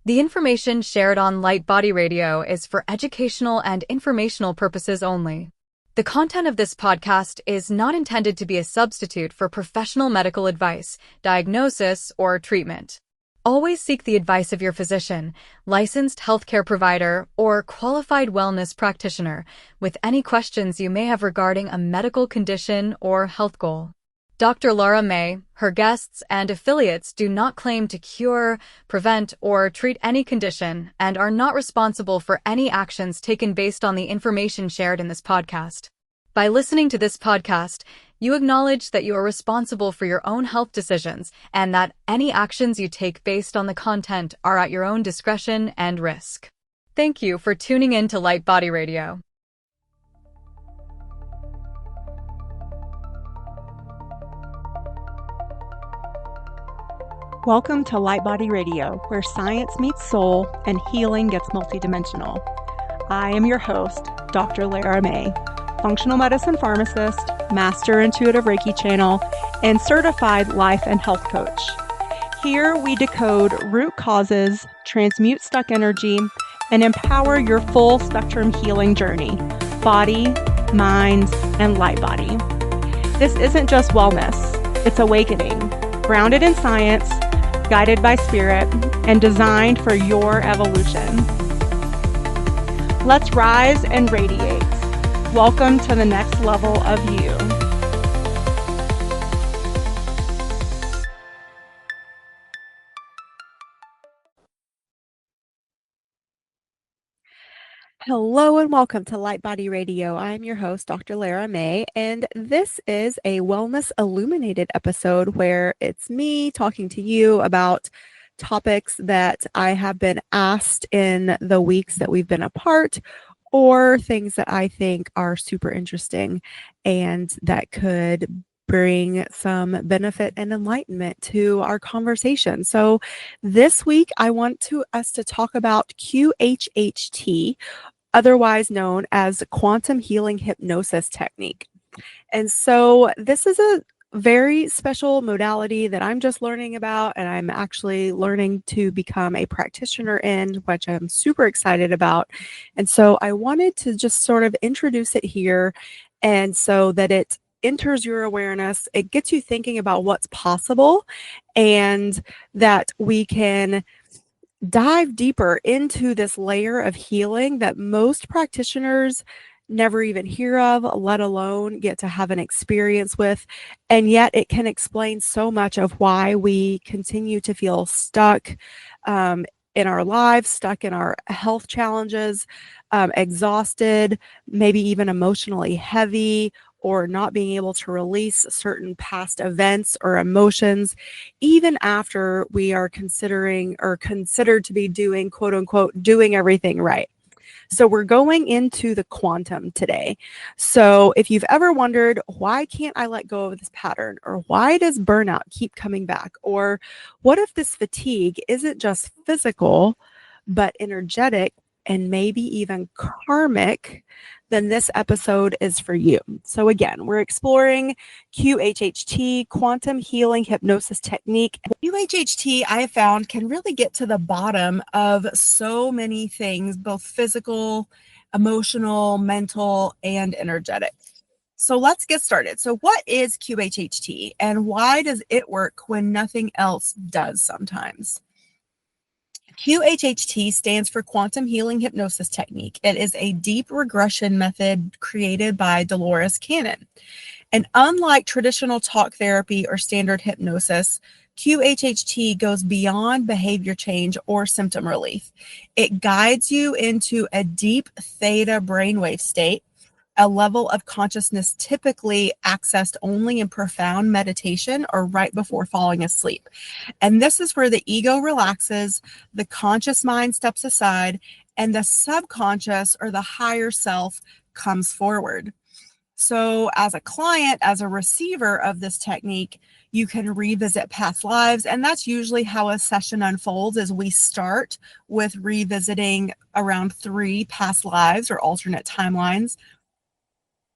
The information shared on LightBody Radio is for educational and informational purposes only. The content of this podcast is not intended to be a substitute for professional medical advice, diagnosis, or treatment. Always seek the advice of your physician, licensed healthcare provider, or qualified wellness practitioner with any questions you may have regarding a medical condition or health goal. Dr. Lara May, her guests, and affiliates do not claim to cure, prevent, or treat any condition and are not responsible for any actions taken based on the information shared in this podcast. By listening to this podcast, you acknowledge that you are responsible for your own health decisions and that any actions you take based on the content are at your own discretion and risk. Thank you for tuning in to LightBody Radio. Welcome to LightBody Radio, where science meets soul and healing gets multidimensional. I am your host, Dr. Lara May, functional medicine pharmacist, master intuitive Reiki channel, and certified life and health coach. Here we decode root causes, transmute stuck energy, and empower your full spectrum healing journey, body, mind, and light body. This isn't just wellness, it's awakening, grounded in science, guided by spirit, and designed for your evolution. Let's rise and radiate. Welcome to the next level of you. Hello and welcome to LightBody Radio. I'm your host, Dr. Lara May, and this is a Wellness Illuminated episode where it's me talking to you about topics that I have been asked in the weeks that we've been apart, or things that I think are super interesting and that could bring some benefit and enlightenment to our conversation. So this week, I want us to talk about QHHT, otherwise known as Quantum Healing Hypnosis Technique. And so this is a very special modality that I'm just learning about, and I'm actually learning to become a practitioner in, which I'm super excited about. And so I wanted to just sort of introduce it here, and so that it enters your awareness, it gets you thinking about what's possible, and that we can dive deeper into this layer of healing that most practitioners never even hear of, let alone get to have an experience with. And yet it can explain so much of why we continue to feel stuck in our lives, stuck in our health challenges, exhausted, maybe even emotionally heavy, or not being able to release certain past events or emotions, even after we are considering or considered to be doing, quote unquote, doing everything right. So we're going into the quantum today. So if you've ever wondered, why can't I let go of this pattern? Or why does burnout keep coming back? Or what if this fatigue isn't just physical, but energetic and maybe even karmic? Then this episode is for you. So again, we're exploring QHHT, Quantum Healing Hypnosis Technique. QHHT, I have found, can really get to the bottom of so many things, both physical, emotional, mental, and energetic. So let's get started. So what is QHHT, and why does it work when nothing else does sometimes? QHHT stands for Quantum Healing Hypnosis Technique. It is a deep regression method created by Dolores Cannon. And unlike traditional talk therapy or standard hypnosis, QHHT goes beyond behavior change or symptom relief. It guides you into a deep theta brainwave state, a level of consciousness typically accessed only in profound meditation or right before falling asleep. And this is where the ego relaxes, the conscious mind steps aside, and the subconscious or the higher self comes forward. So as a client, as a receiver of this technique, you can revisit past lives. And that's usually how a session unfolds, as we start with revisiting around 3 past lives or alternate timelines.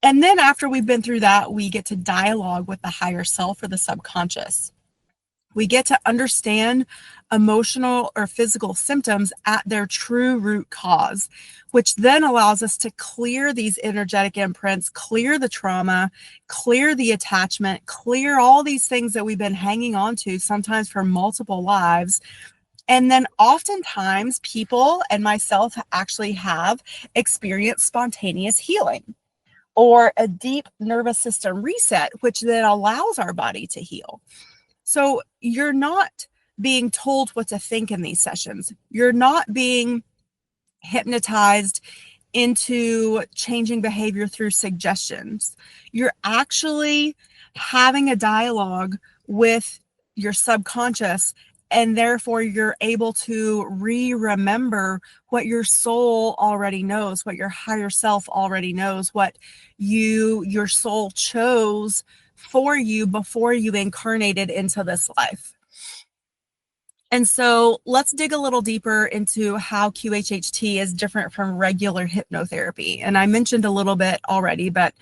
And then after we've been through that, we get to dialogue with the higher self or the subconscious. We get to understand emotional or physical symptoms at their true root cause, which then allows us to clear these energetic imprints, clear the trauma, clear the attachment, clear all these things that we've been hanging on to, sometimes for multiple lives. And then oftentimes people, and myself, actually have experienced spontaneous healing or a deep nervous system reset, which then allows our body to heal. So you're not being told what to think in these sessions. You're not being hypnotized into changing behavior through suggestions. You're actually having a dialogue with your subconscious, and therefore you're able to remember what your soul already knows, what your higher self already knows, what your soul chose for you before you incarnated into this life. And so let's dig a little deeper into how QHHT is different from regular hypnotherapy. And I mentioned a little bit already, but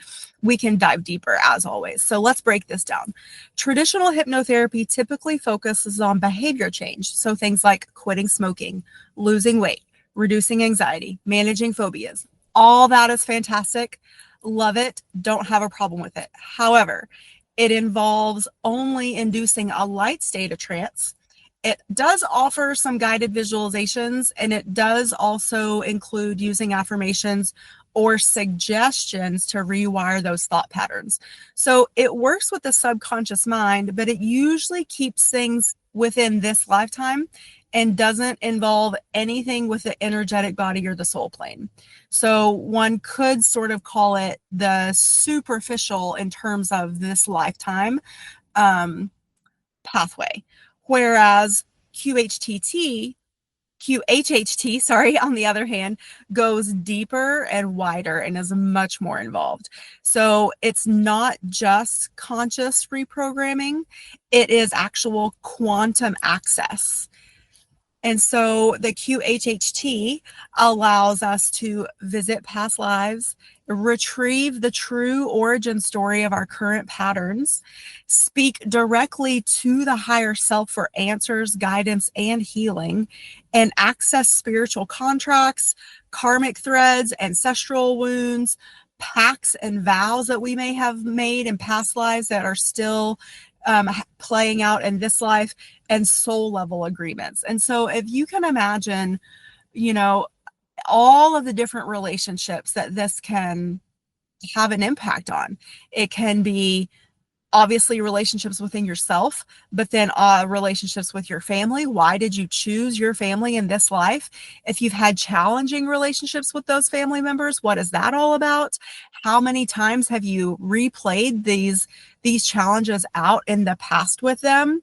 we can dive deeper as always. So let's break this down. Traditional hypnotherapy typically focuses on behavior change. So things like quitting smoking, losing weight, reducing anxiety, managing phobias. All that is fantastic. Love it. Don't have a problem with it. However, it involves only inducing a light state of trance. It does offer some guided visualizations, and it does also include using affirmations or suggestions to rewire those thought patterns. So it works with the subconscious mind, but it usually keeps things within this lifetime and doesn't involve anything with the energetic body or the soul plane. So one could sort of call it the superficial in terms of this lifetime pathway. Whereas QHHT, on the other hand, goes deeper and wider and is much more involved. So it's not just conscious reprogramming, it is actual quantum access. And so the QHHT allows us to visit past lives, retrieve the true origin story of our current patterns, speak directly to the higher self for answers, guidance, and healing, and access spiritual contracts, karmic threads, ancestral wounds, pacts and vows that we may have made in past lives that are still playing out in this life, and soul level agreements. And so if you can imagine, all of the different relationships that this can have an impact on, it can be obviously relationships within yourself, but then relationships with your family. Why did you choose your family in this life? If you've had challenging relationships with those family members, what is that all about? How many times have you replayed these challenges out in the past with them?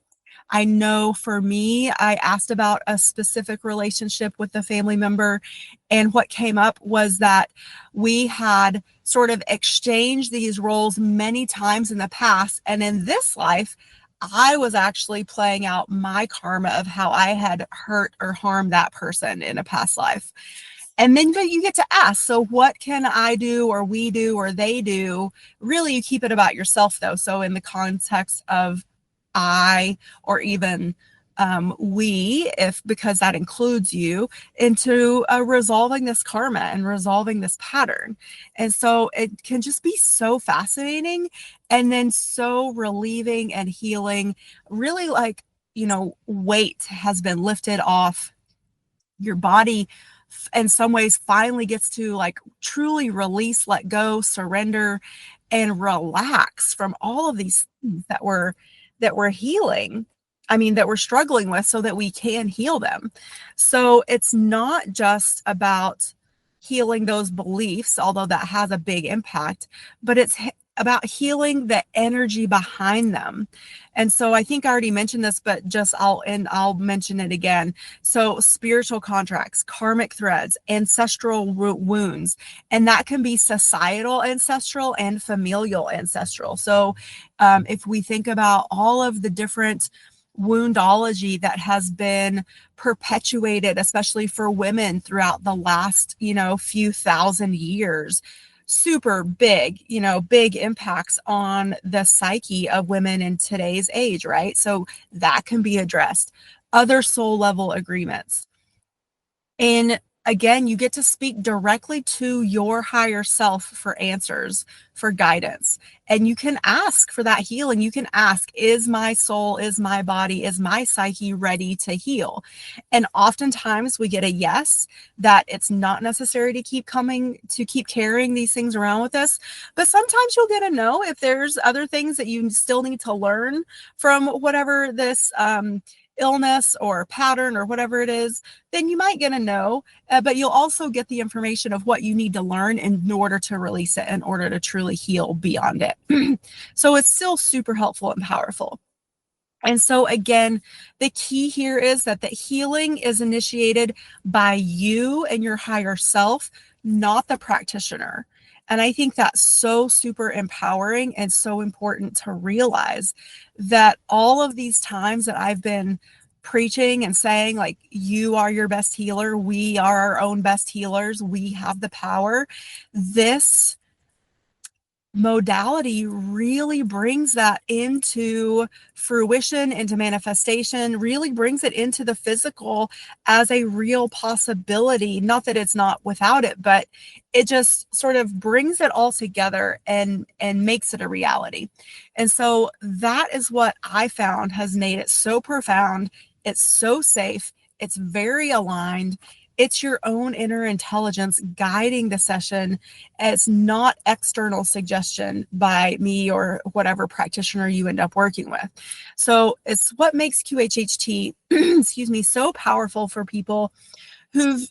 I know for me, I asked about a specific relationship with a family member, and what came up was that we had sort of exchanged these roles many times in the past. And in this life, I was actually playing out my karma of how I had hurt or harmed that person in a past life. And then you get to ask, so what can I do or we do or they do? Really, you keep it about yourself, though. So in the context of I, or even we, because that includes you, into resolving this karma and resolving this pattern. And so it can just be so fascinating and then so relieving and healing. Really, like, weight has been lifted off your body. In some ways finally gets to like truly release, let go, surrender, and relax from all of these things that we're healing. That we're struggling with, so that we can heal them. So it's not just about healing those beliefs, although that has a big impact, but it's about healing the energy behind them. And so I think I already mentioned this, but I'll mention it again. So spiritual contracts, karmic threads, ancestral wounds, and that can be societal ancestral and familial ancestral. So if we think about all of the different woundology that has been perpetuated, especially for women throughout the last, few thousand years, super big, big impacts on the psyche of women in today's age, right? So that can be addressed. Other soul level agreements. And again, you get to speak directly to your higher self for answers, for guidance. And you can ask for that healing. You can ask, is my soul, is my body, is my psyche ready to heal? And oftentimes we get a yes, that it's not necessary to keep carrying these things around with us. But sometimes you'll get a no if there's other things that you still need to learn from whatever this illness or pattern or whatever it is, then you might get a no, but you'll also get the information of what you need to learn in order to release it, in order to truly heal beyond it. So it's still super helpful and powerful. And so again, the key here is that the healing is initiated by you and your higher self, not the practitioner. And I think that's so super empowering and so important to realize that all of these times that I've been preaching and saying, like, you are your best healer, we are our own best healers, we have the power, this modality really brings that into fruition, into manifestation, really brings it into the physical as a real possibility. Not that it's not without it, but it just sort of brings it all together and makes it a reality. And so that is what I found has made it so profound. It's so safe. It's very aligned. It's your own inner intelligence guiding the session. It's not external suggestion by me or whatever practitioner you end up working with. So it's what makes QHHT, excuse me, so powerful for people who've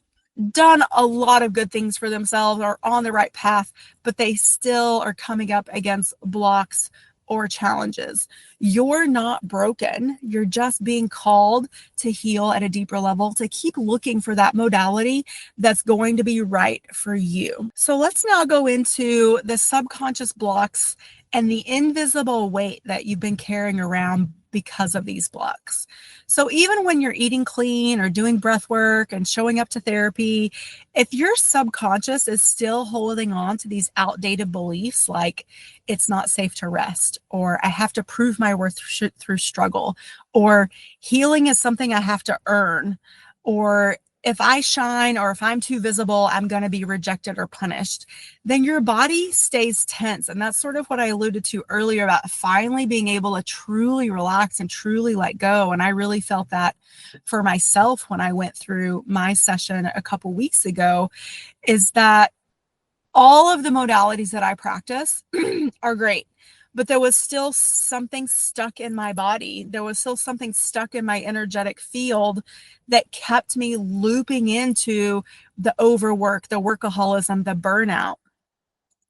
done a lot of good things for themselves, are on the right path, but they still are coming up against blocks or challenges. You're not broken. You're just being called to heal at a deeper level, to keep looking for that modality that's going to be right for you. So let's now go into the subconscious blocks and the invisible weight that you've been carrying around because of these blocks. So even when you're eating clean or doing breath work and showing up to therapy, if your subconscious is still holding on to these outdated beliefs, like it's not safe to rest, or I have to prove my worth through struggle, or healing is something I have to earn, or if I shine or if I'm too visible, I'm going to be rejected or punished, then your body stays tense. And that's sort of what I alluded to earlier about finally being able to truly relax and truly let go. And I really felt that for myself when I went through my session a couple weeks ago, is that all of the modalities that I practice are great. But there was still something stuck in my body. There was still something stuck in my energetic field that kept me looping into the overwork, the workaholism, the burnout.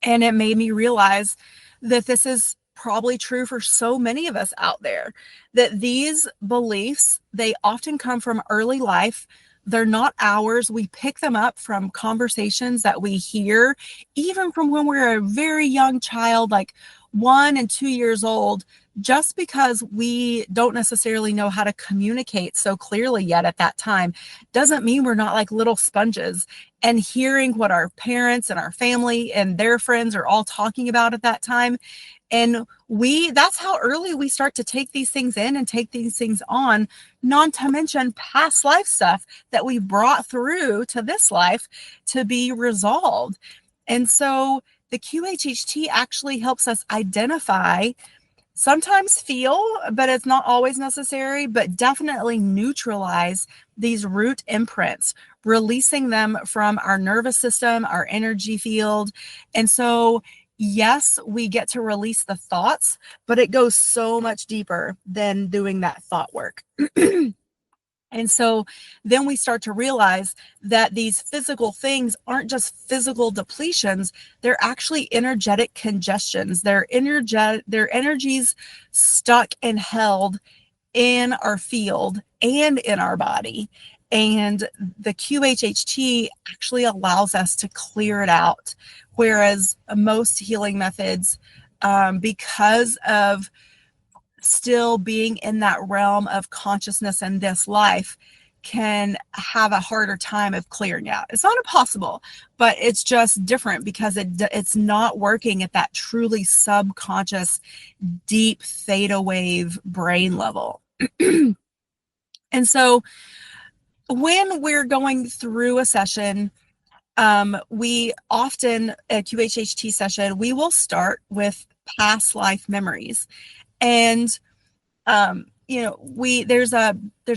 And it made me realize that this is probably true for so many of us out there, that these beliefs, they often come from early life. They're not ours. We pick them up from conversations that we hear, even from when we're a very young child, like 1 and 2 years old, just because we don't necessarily know how to communicate so clearly yet at that time, doesn't mean we're not like little sponges. And hearing what our parents and our family and their friends are all talking about at that time. And that's how early we start to take these things in and take these things on, not to mention past life stuff that we brought through to this life to be resolved. And so the QHHT actually helps us identify, sometimes feel, but it's not always necessary, but definitely neutralize these root imprints, releasing them from our nervous system, our energy field. And so, yes, we get to release the thoughts, but it goes so much deeper than doing that thought work. And so then we start to realize that these physical things aren't just physical depletions, they're actually energetic congestions. They're energies stuck and held in our field and in our body. And the QHHT actually allows us to clear it out. Whereas most healing methods, because of still being in that realm of consciousness in this life, can have a harder time of clearing out. It's not impossible, but it's just different because it's not working at that truly subconscious, deep theta wave brain level. And so when we're going through a session, we often, a QHHT session, we will start with past life memories. And there's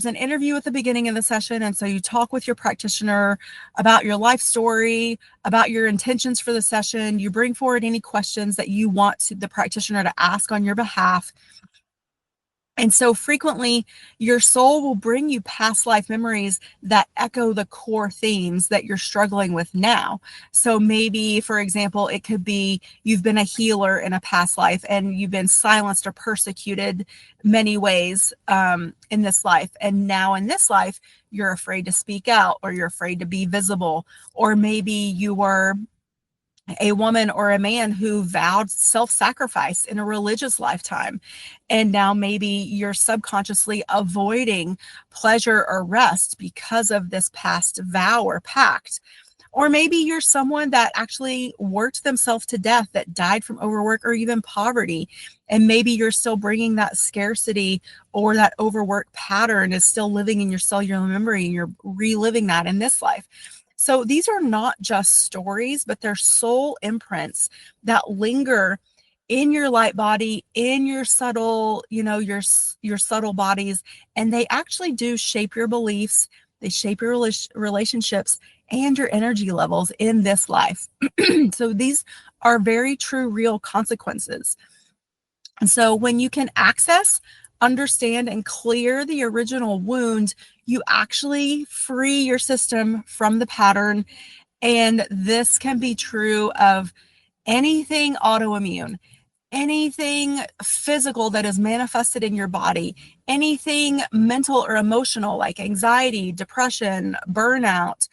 an interview at the beginning of the session, and so you talk with your practitioner about your life story, about your intentions for the session. You bring forward any questions that you want the practitioner to ask on your behalf. And so frequently, your soul will bring you past life memories that echo the core themes that you're struggling with now. So maybe, for example, it could be you've been a healer in a past life and you've been silenced or persecuted many ways in this life. And now in this life, you're afraid to speak out, or you're afraid to be visible, or maybe you were a woman or a man who vowed self-sacrifice in a religious lifetime. And now maybe you're subconsciously avoiding pleasure or rest because of this past vow or pact. Or maybe you're someone that actually worked themselves to death, that died from overwork or even poverty. And maybe you're still bringing that scarcity or that overwork pattern is still living in your cellular memory, and you're reliving that in this life. So these are not just stories, but they're soul imprints that linger in your light body, in your subtle, your subtle bodies, and they actually do shape your beliefs. They shape your relationships and your energy levels in this life. So these are very true, real consequences. And so when you can access, understand, and clear the original wound, you actually free your system from the pattern. And this can be true of anything autoimmune, anything physical that is manifested in your body, anything mental or emotional like anxiety, depression, burnout,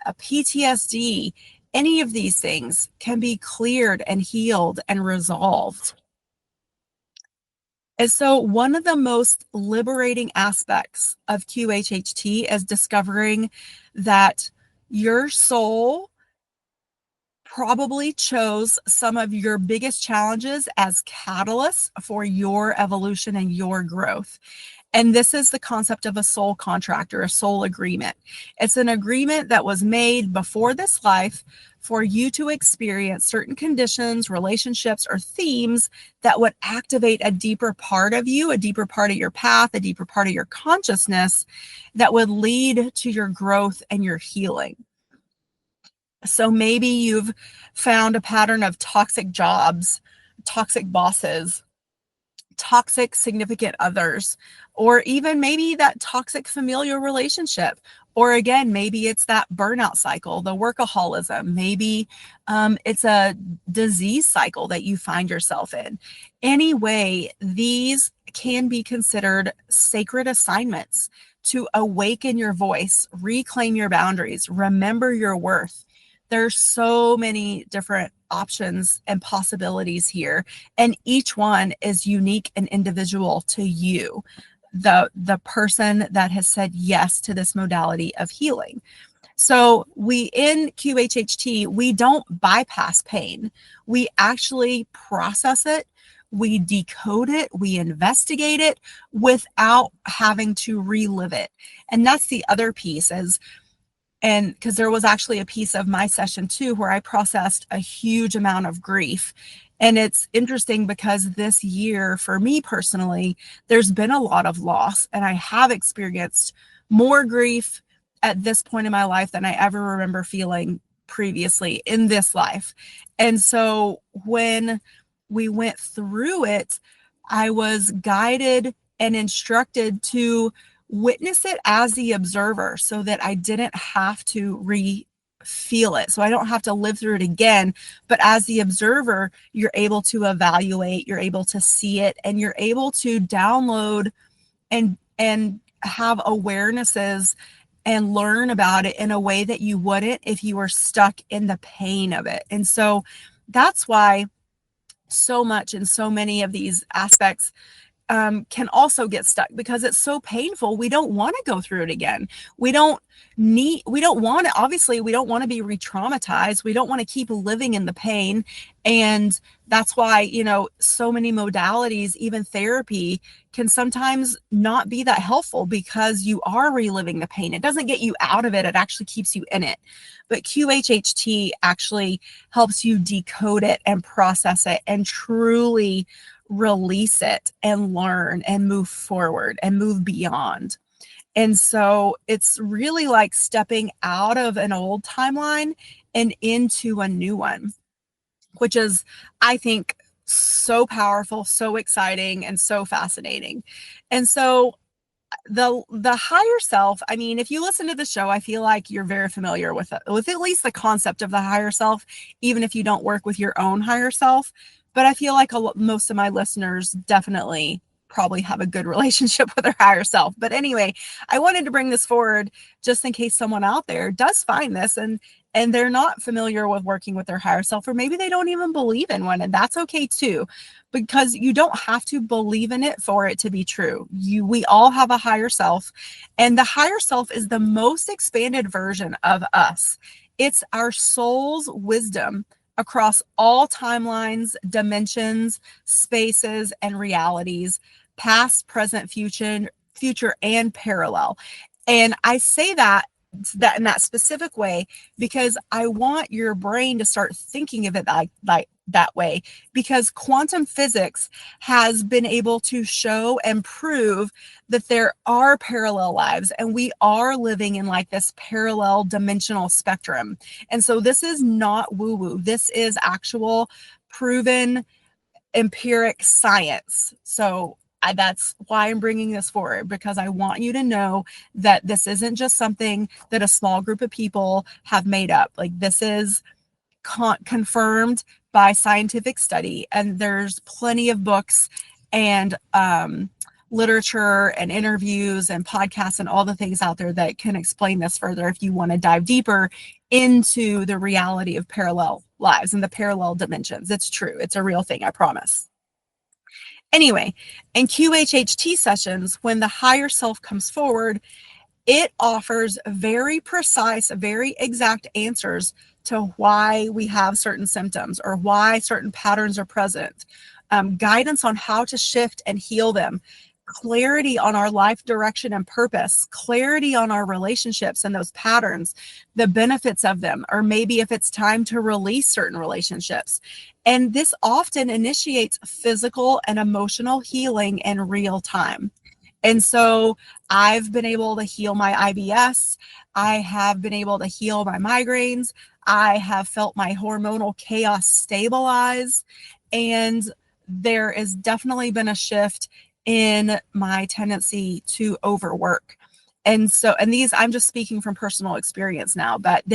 PTSD. Any of these things can be cleared and healed and resolved. And so one of the most liberating aspects of QHHT is discovering that your soul probably chose some of your biggest challenges as catalysts for your evolution and your growth. And this is the concept of a soul contract or a soul agreement. It's an agreement that was made before this life for you to experience certain conditions, relationships, or themes that would activate a deeper part of you, a deeper part of your path, a deeper part of your consciousness that would lead to your growth and your healing. So maybe you've found a pattern of toxic jobs, toxic bosses, toxic significant others, or even maybe that toxic familial relationship. Or again, maybe it's that burnout cycle, the workaholism. Maybe it's a disease cycle that you find yourself in. Anyway, these can be considered sacred assignments to awaken your voice, reclaim your boundaries, remember your worth. There's so many different options and possibilities here, and each one is unique and individual to you, the person that has said yes to this modality of healing. So in QHHT, we don't bypass pain. We actually process it, we decode it, we investigate it without having to relive it. And that's the other piece and because there was actually a piece of my session too, where I processed a huge amount of grief. And it's interesting because this year for me personally, there's been a lot of loss, and I have experienced more grief at this point in my life than I ever remember feeling previously in this life. And so when we went through it, I was guided and instructed to witness it as the observer so that I didn't have to feel it. So I don't have to live through it again. But as the observer, you're able to evaluate, you're able to see it, and you're able to download and have awarenesses and learn about it in a way that you wouldn't if you were stuck in the pain of it. And so that's why so much in so many of these aspects can also get stuck because it's so painful. We don't want to go through it again. We don't want to, obviously, we don't want to be re-traumatized. We don't want to keep living in the pain. And that's why, so many modalities, even therapy, can sometimes not be that helpful because you are reliving the pain. It doesn't get you out of it. It actually keeps you in it. But QHHT actually helps you decode it and process it and truly release it and learn and move forward and move beyond. And so it's really like stepping out of an old timeline and into a new one, which is, I think, so powerful, so exciting, and so fascinating. And so the higher self, I mean, if you listen to the show, I feel like you're very familiar with at least the concept of the higher self, even if you don't work with your own higher self. But I feel like most of my listeners definitely probably have a good relationship with their higher self. But anyway, I wanted to bring this forward just in case someone out there does find this and they're not familiar with working with their higher self, or maybe they don't even believe in one, and that's okay too, because you don't have to believe in it for it to be true. We all have a higher self, and the higher self is the most expanded version of us. It's our soul's wisdom across all timelines, dimensions, spaces, and realities, past, present, future, and parallel. And I say that in that specific way because I want your brain to start thinking of it like that way, because quantum physics has been able to show and prove that there are parallel lives and we are living in like this parallel dimensional spectrum. And so this is not woo-woo. This is actual proven empiric science. So that's why I'm bringing this forward, because I want you to know that this isn't just something that a small group of people have made up. Like, this is confirmed by scientific study, and there's plenty of books and literature and interviews and podcasts and all the things out there that can explain this further if you want to dive deeper into the reality of parallel lives and the parallel dimensions. It's true. It's a real thing, I promise. Anyway, in QHHT sessions, when the higher self comes forward, it offers very precise, very exact answers to why we have certain symptoms or why certain patterns are present, guidance on how to shift and heal them, clarity on our life direction and purpose, clarity on our relationships and those patterns, the benefits of them, or maybe if it's time to release certain relationships. And this often initiates physical and emotional healing in real time. And so I've been able to heal my IBS. I have been able to heal my migraines. I have felt my hormonal chaos stabilize. And there has definitely been a shift in my tendency to overwork. And so, and these, I'm just speaking from personal experience now, but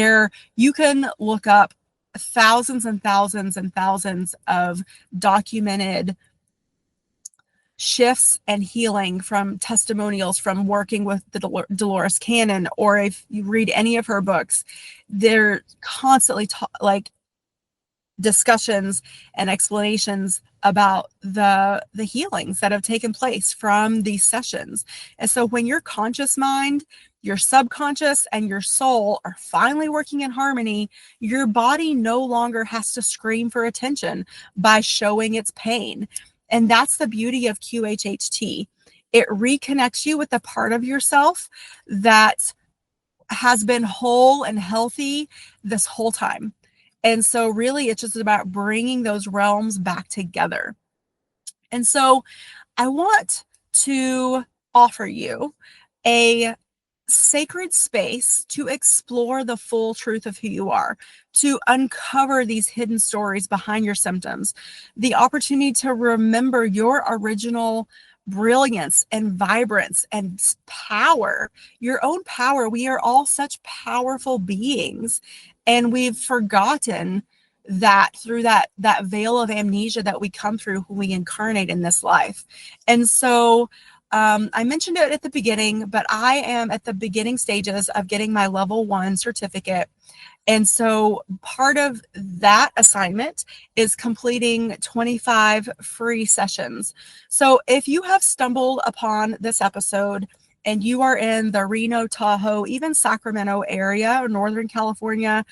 you can look up thousands and thousands and thousands of documented shifts and healing from testimonials from working with the Dolores Cannon, or if you read any of her books, they're constantly discussions and explanations about the healings that have taken place from these sessions. And so when your conscious mind, your subconscious, and your soul are finally working in harmony, your body no longer has to scream for attention by showing its pain. And that's the beauty of QHHT. It reconnects you with the part of yourself that has been whole and healthy this whole time. And so really, it's just about bringing those realms back together. And so I want to offer you a sacred space to explore the full truth of who you are, to uncover these hidden stories behind your symptoms, the opportunity to remember your original brilliance and vibrance and power, your own power. We are all such powerful beings, and we've forgotten that through that veil of amnesia that we come through when we incarnate in this life. And so I mentioned it at the beginning, but I am at the beginning stages of getting my level 1 certificate. And so part of that assignment is completing 25 free sessions. So if you have stumbled upon this episode and you are in the Reno, Tahoe, even Sacramento area or Northern California,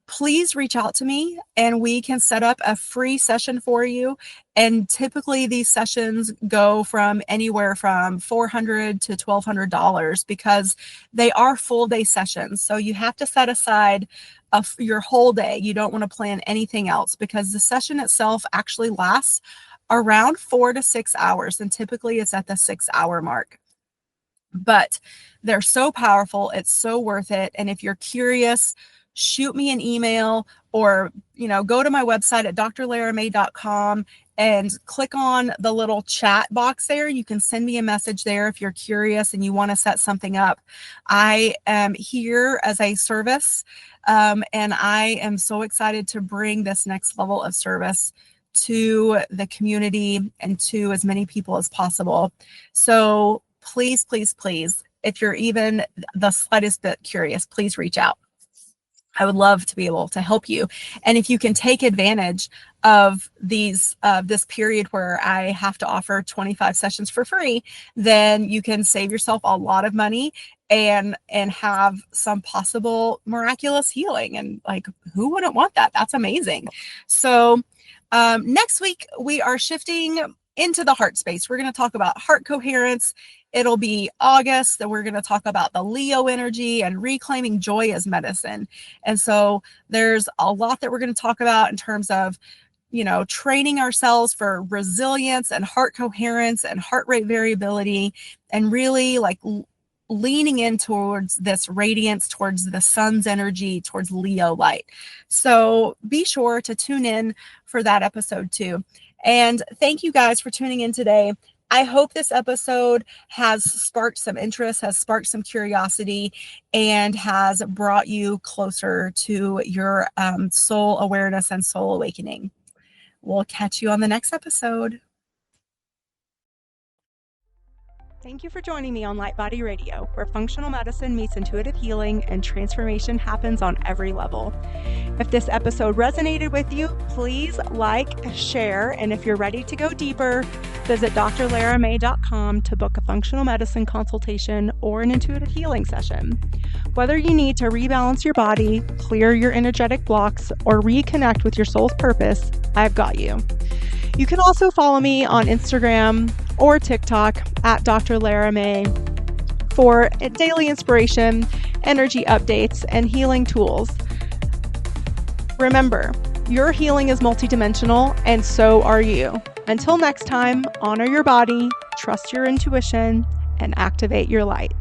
please reach out to me and we can set up a free session for you. And typically these sessions go from anywhere from $400 to $1,200 because they are full day sessions. So you have to set aside your whole day. You don't want to plan anything else because the session itself actually lasts around 4 to 6 hours. And typically it's at the 6-hour mark. But they're so powerful. It's so worth it. And if you're curious, shoot me an email or, go to my website at drlaramay.com and click on the little chat box there. You can send me a message there if you're curious and you want to set something up. I am here as a service, and I am so excited to bring this next level of service to the community and to as many people as possible. So please, please, please, if you're even the slightest bit curious, please reach out. I would love to be able to help you. And if you can take advantage of this period where I have to offer 25 sessions for free, then you can save yourself a lot of money and have some possible miraculous healing. And who wouldn't want that? That's amazing. So next week we are shifting into the heart space. We're going to talk about heart coherence. It'll be August that we're going to talk about the Leo energy and reclaiming joy as medicine. And so there's a lot that we're going to talk about in terms of, training ourselves for resilience and heart coherence and heart rate variability, and really leaning in towards this radiance, towards the sun's energy, towards Leo light. So be sure to tune in for that episode too. And thank you guys for tuning in today. I hope this episode has sparked some interest, has sparked some curiosity, and has brought you closer to your soul awareness and soul awakening. We'll catch you on the next episode. Thank you for joining me on LightBody Radio, where functional medicine meets intuitive healing and transformation happens on every level. If this episode resonated with you, please share, and if you're ready to go deeper, visit drlaramay.com to book a functional medicine consultation or an intuitive healing session. Whether you need to rebalance your body, clear your energetic blocks, or reconnect with your soul's purpose, I've got you. You can also follow me on Instagram or TikTok at Dr. Lara May for daily inspiration, energy updates, and healing tools. Remember, your healing is multidimensional, and so are you. Until next time, honor your body, trust your intuition, and activate your light.